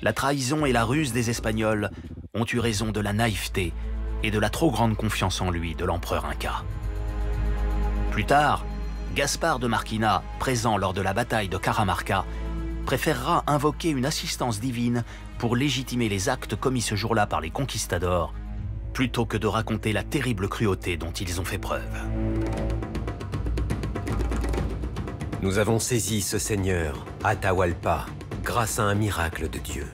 La trahison et la ruse des Espagnols ont eu raison de la naïveté et de la trop grande confiance en lui de l'empereur Inca. Plus tard, Gaspard de Marquina, présent lors de la bataille de Caramarca, préférera invoquer une assistance divine pour légitimer les actes commis ce jour-là par les conquistadors, plutôt que de raconter la terrible cruauté dont ils ont fait preuve. Nous avons saisi ce seigneur, Atahualpa, grâce à un miracle de Dieu.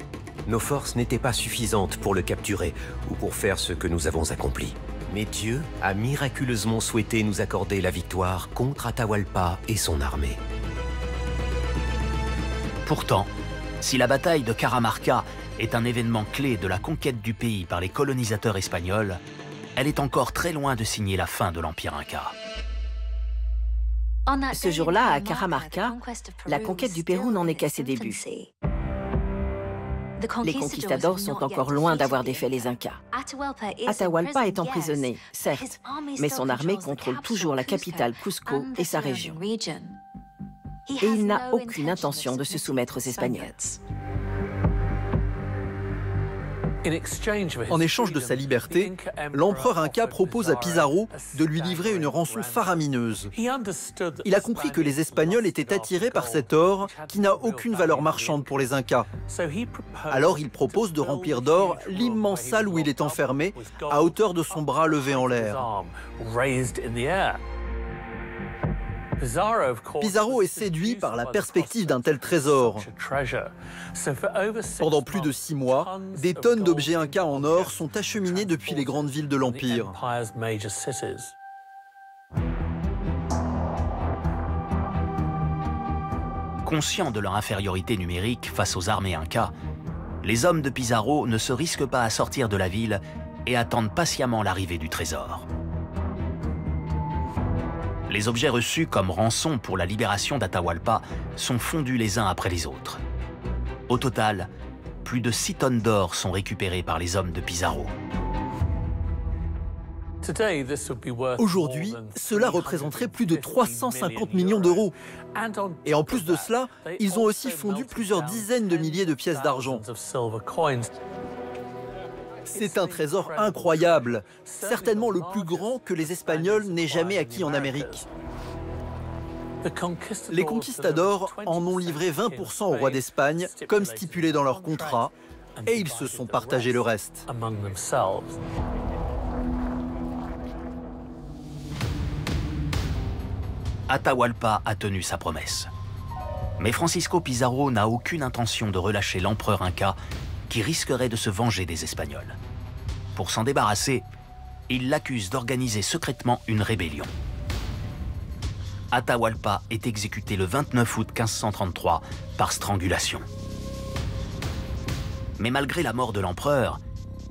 Nos forces n'étaient pas suffisantes pour le capturer ou pour faire ce que nous avons accompli. Mais Dieu a miraculeusement souhaité nous accorder la victoire contre Atahualpa et son armée. Pourtant, si la bataille de Caramarca est un événement clé de la conquête du pays par les colonisateurs espagnols, elle est encore très loin de signer la fin de l'Empire Inca. Ce jour-là, à Caramarca, la conquête du Pérou n'en est qu'à ses débuts. Les conquistadors sont encore loin d'avoir défait les Incas. Atahualpa est emprisonné, certes, mais son armée contrôle toujours la capitale Cusco et sa région. Et il n'a aucune intention de se soumettre aux Espagnols. En échange de sa liberté, l'empereur Inca propose à Pizarro de lui livrer une rançon faramineuse. Il a compris que les Espagnols étaient attirés par cet or qui n'a aucune valeur marchande pour les Incas. Alors il propose de remplir d'or l'immense salle où il est enfermé, à hauteur de son bras levé en l'air. Pizarro est séduit par la perspective d'un tel trésor. Pendant plus de 6 mois, des tonnes d'objets incas en or sont acheminées depuis les grandes villes de l'Empire. Conscients de leur infériorité numérique face aux armées incas, les hommes de Pizarro ne se risquent pas à sortir de la ville et attendent patiemment l'arrivée du trésor. Les objets reçus comme rançon pour la libération d'Atahualpa sont fondus les uns après les autres. Au total, plus de 6 tonnes d'or sont récupérées par les hommes de Pizarro. Aujourd'hui, cela représenterait plus de 350 millions d'euros. Et en plus de cela, ils ont aussi fondu plusieurs dizaines de milliers de pièces d'argent. C'est un trésor incroyable, certainement le plus grand que les Espagnols n'aient jamais acquis en Amérique. Les conquistadors en ont livré 20% au roi d'Espagne, comme stipulé dans leur contrat, et ils se sont partagés le reste. Atahualpa a tenu sa promesse. Mais Francisco Pizarro n'a aucune intention de relâcher l'empereur Inca qui risquerait de se venger des Espagnols. Pour s'en débarrasser, il l'accuse d'organiser secrètement une rébellion. Atahualpa est exécuté le 29 août 1533 par strangulation. Mais malgré la mort de l'empereur,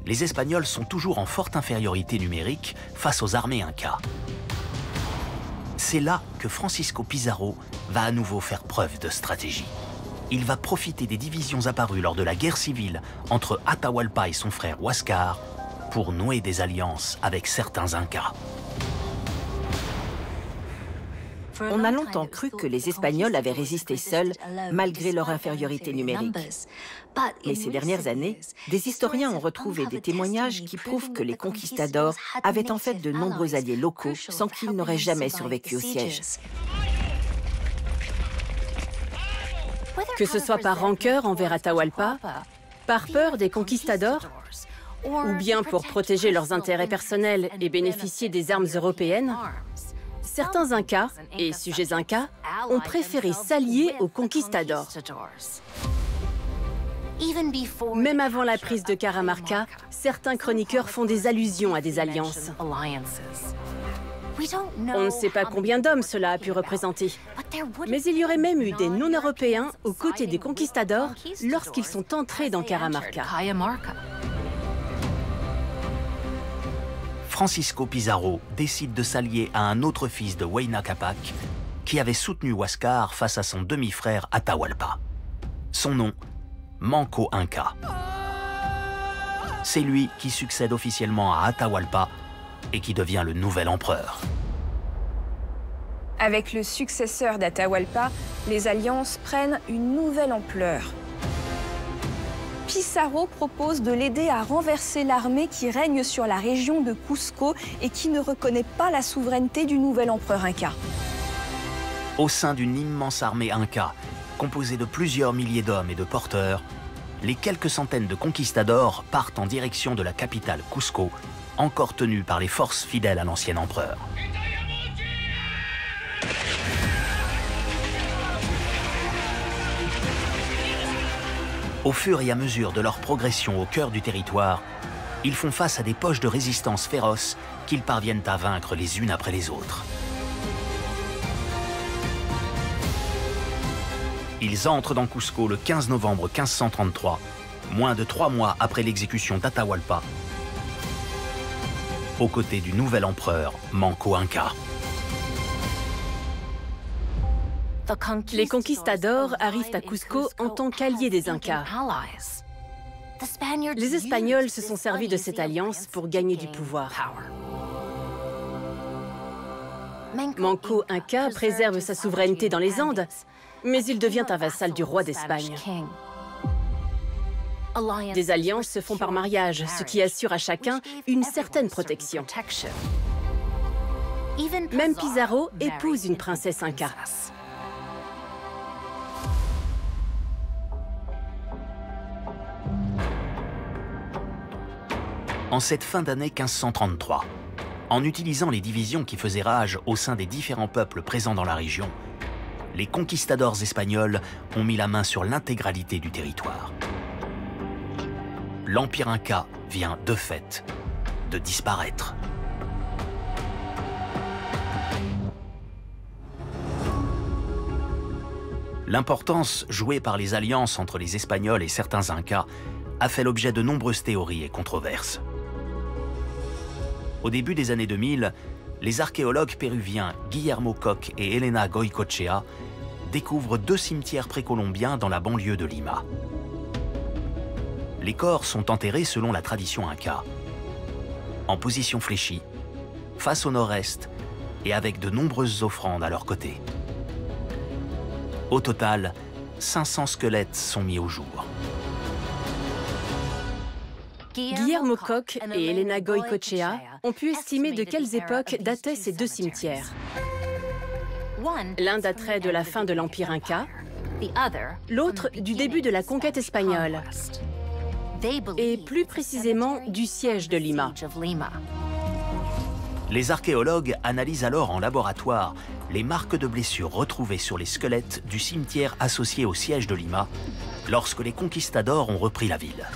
les Espagnols sont toujours en forte infériorité numérique face aux armées incas. C'est là que Francisco Pizarro va à nouveau faire preuve de stratégie. Il va profiter des divisions apparues lors de la guerre civile entre Atahualpa et son frère Huáscar pour nouer des alliances avec certains Incas. On a longtemps cru que les Espagnols avaient résisté seuls, malgré leur infériorité numérique. Mais ces dernières années, des historiens ont retrouvé des témoignages qui prouvent que les conquistadors avaient en fait de nombreux alliés locaux sans qu'ils n'auraient jamais survécu au siège. Que ce soit par rancœur envers Atahualpa, par peur des conquistadors, ou bien pour protéger leurs intérêts personnels et bénéficier des armes européennes, certains Incas et sujets Incas ont préféré s'allier aux conquistadors. Même avant la prise de Caramarca, certains chroniqueurs font des allusions à des alliances. On ne sait pas combien d'hommes cela a pu représenter, mais il y aurait même eu des non-européens aux côtés des conquistadors lorsqu'ils sont entrés dans Caramarca. Francisco Pizarro décide de s'allier à un autre fils de Huayna Capac qui avait soutenu Huáscar face à son demi-frère Atahualpa. Son nom, Manco Inca. C'est lui qui succède officiellement à Atahualpa et qui devient le nouvel empereur. Avec le successeur d'Atahualpa, les alliances prennent une nouvelle ampleur. Pizarro propose de l'aider à renverser l'armée qui règne sur la région de Cusco et qui ne reconnaît pas la souveraineté du nouvel empereur inca. Au sein d'une immense armée inca, composée de plusieurs milliers d'hommes et de porteurs, les quelques centaines de conquistadors partent en direction de la capitale Cusco, encore tenue par les forces fidèles à l'ancien empereur. Au fur et à mesure de leur progression au cœur du territoire, ils font face à des poches de résistance féroces qu'ils parviennent à vaincre les unes après les autres. Ils entrent dans Cusco le 15 novembre 1533, moins de 3 mois après l'exécution d'Atahualpa, aux côtés du nouvel empereur Manco Inca. Les conquistadors arrivent à Cusco en tant qu'alliés des Incas. Les Espagnols se sont servis de cette alliance pour gagner du pouvoir. Manco Inca préserve sa souveraineté dans les Andes, mais il devient un vassal du roi d'Espagne. Des alliances se font par mariage, ce qui assure à chacun une certaine protection. Même Pizarro épouse une princesse inca. En cette fin d'année 1533, en utilisant les divisions qui faisaient rage au sein des différents peuples présents dans la région, les conquistadors espagnols ont mis la main sur l'intégralité du territoire. L'Empire Inca vient, de fait, de disparaître. L'importance jouée par les alliances entre les Espagnols et certains Incas a fait l'objet de nombreuses théories et controverses. Au début des années 2000, les archéologues péruviens Guillermo Koch et Elena Goycochea découvrent 2 cimetières précolombiens dans la banlieue de Lima. Les corps sont enterrés selon la tradition inca, en position fléchie, face au nord-est et avec de nombreuses offrandes à leur côté. Au total, 500 squelettes sont mis au jour. Guillermo Koch et Elena Goycochea ont pu estimer de quelles époques dataient ces 2 cimetières. L'un daterait de la fin de l'Empire Inca, l'autre du début de la conquête espagnole, et plus précisément du siège de Lima. Les archéologues analysent alors en laboratoire les marques de blessures retrouvées sur les squelettes du cimetière associé au siège de Lima lorsque les conquistadors ont repris la ville.